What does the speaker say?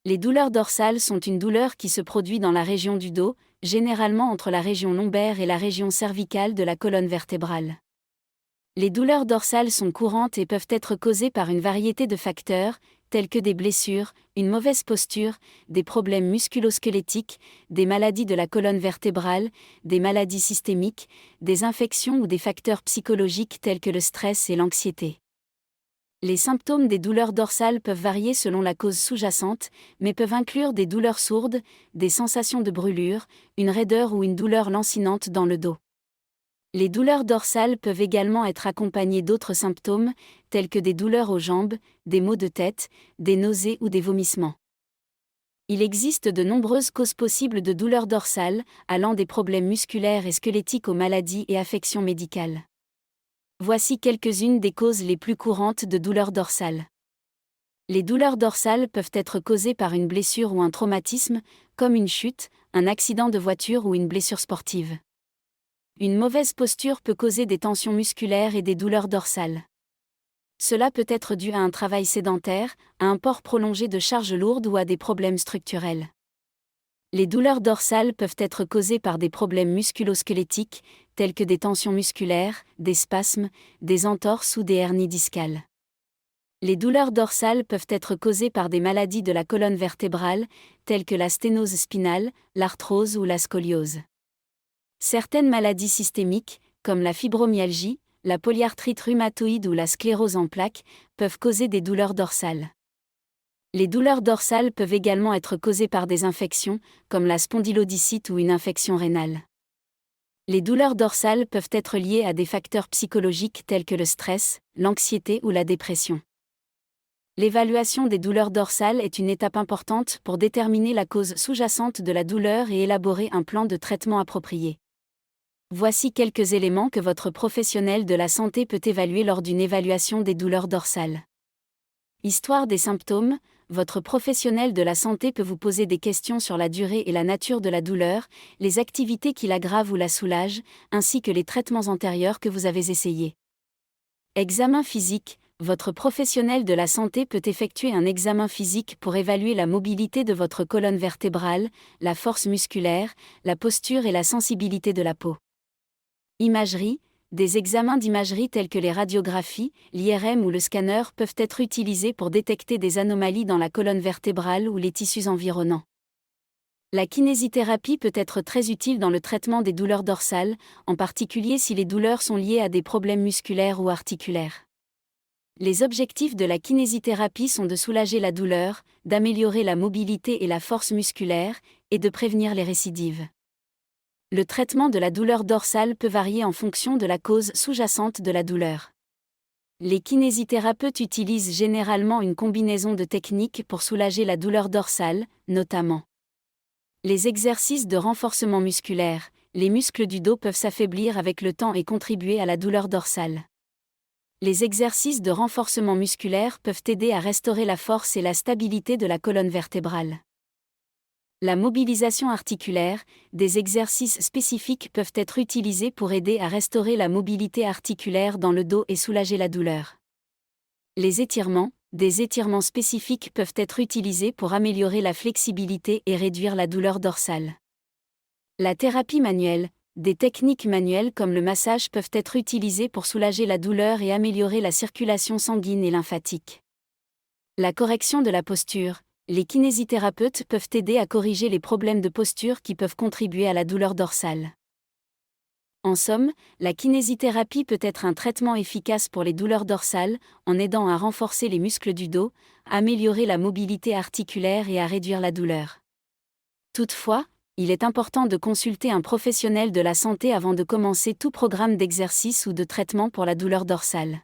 Les douleurs dorsales sont une douleur qui se produit dans la région du dos, généralement entre la région lombaire et la région cervicale de la colonne vertébrale. Les douleurs dorsales sont courantes et peuvent être causées par une variété de facteurs, tels que des blessures, une mauvaise posture, des problèmes musculo-squelettiques, des maladies de la colonne vertébrale, des maladies systémiques, des infections ou des facteurs psychologiques tels que le stress et l'anxiété. Les symptômes des douleurs dorsales peuvent varier selon la cause sous-jacente, mais peuvent inclure des douleurs sourdes, des sensations de brûlure, une raideur ou une douleur lancinante dans le dos. Les douleurs dorsales peuvent également être accompagnées d'autres symptômes, tels que des douleurs aux jambes, des maux de tête, des nausées ou des vomissements. Il existe de nombreuses causes possibles de douleurs dorsales, allant des problèmes musculaires et squelettiques aux maladies et affections médicales. Voici quelques-unes des causes les plus courantes de douleurs dorsales. Les douleurs dorsales peuvent être causées par une blessure ou un traumatisme, comme une chute, un accident de voiture ou une blessure sportive. Une mauvaise posture peut causer des tensions musculaires et des douleurs dorsales. Cela peut être dû à un travail sédentaire, à un port prolongé de charges lourdes ou à des problèmes structurels. Les douleurs dorsales peuvent être causées par des problèmes musculo-squelettiques, tels que des tensions musculaires, des spasmes, des entorses ou des hernies discales. Les douleurs dorsales peuvent être causées par des maladies de la colonne vertébrale, telles que la sténose spinale, l'arthrose ou la scoliose. Certaines maladies systémiques, comme la fibromyalgie, la polyarthrite rhumatoïde ou la sclérose en plaques, peuvent causer des douleurs dorsales. Les douleurs dorsales peuvent également être causées par des infections, comme la spondylodicite ou une infection rénale. Les douleurs dorsales peuvent être liées à des facteurs psychologiques tels que le stress, l'anxiété ou la dépression. L'évaluation des douleurs dorsales est une étape importante pour déterminer la cause sous-jacente de la douleur et élaborer un plan de traitement approprié. Voici quelques éléments que votre professionnel de la santé peut évaluer lors d'une évaluation des douleurs dorsales. Histoire des symptômes, votre professionnel de la santé peut vous poser des questions sur la durée et la nature de la douleur, les activités qui l'aggravent ou la soulagent, ainsi que les traitements antérieurs que vous avez essayés. Examen physique. Votre professionnel de la santé peut effectuer un examen physique pour évaluer la mobilité de votre colonne vertébrale, la force musculaire, la posture et la sensibilité de la peau. Imagerie. Des examens d'imagerie tels que les radiographies, l'IRM ou le scanner peuvent être utilisés pour détecter des anomalies dans la colonne vertébrale ou les tissus environnants. La kinésithérapie peut être très utile dans le traitement des douleurs dorsales, en particulier si les douleurs sont liées à des problèmes musculaires ou articulaires. Les objectifs de la kinésithérapie sont de soulager la douleur, d'améliorer la mobilité et la force musculaire, et de prévenir les récidives. Le traitement de la douleur dorsale peut varier en fonction de la cause sous-jacente de la douleur. Les kinésithérapeutes utilisent généralement une combinaison de techniques pour soulager la douleur dorsale, notamment les exercices de renforcement musculaire. Les muscles du dos peuvent s'affaiblir avec le temps et contribuer à la douleur dorsale. Les exercices de renforcement musculaire peuvent aider à restaurer la force et la stabilité de la colonne vertébrale. La mobilisation articulaire, des exercices spécifiques peuvent être utilisés pour aider à restaurer la mobilité articulaire dans le dos et soulager la douleur. Les étirements, des étirements spécifiques peuvent être utilisés pour améliorer la flexibilité et réduire la douleur dorsale. La thérapie manuelle, des techniques manuelles comme le massage peuvent être utilisées pour soulager la douleur et améliorer la circulation sanguine et lymphatique. La correction de la posture. Les kinésithérapeutes peuvent aider à corriger les problèmes de posture qui peuvent contribuer à la douleur dorsale. En somme, la kinésithérapie peut être un traitement efficace pour les douleurs dorsales, en aidant à renforcer les muscles du dos, à améliorer la mobilité articulaire et à réduire la douleur. Toutefois, il est important de consulter un professionnel de la santé avant de commencer tout programme d'exercice ou de traitement pour la douleur dorsale.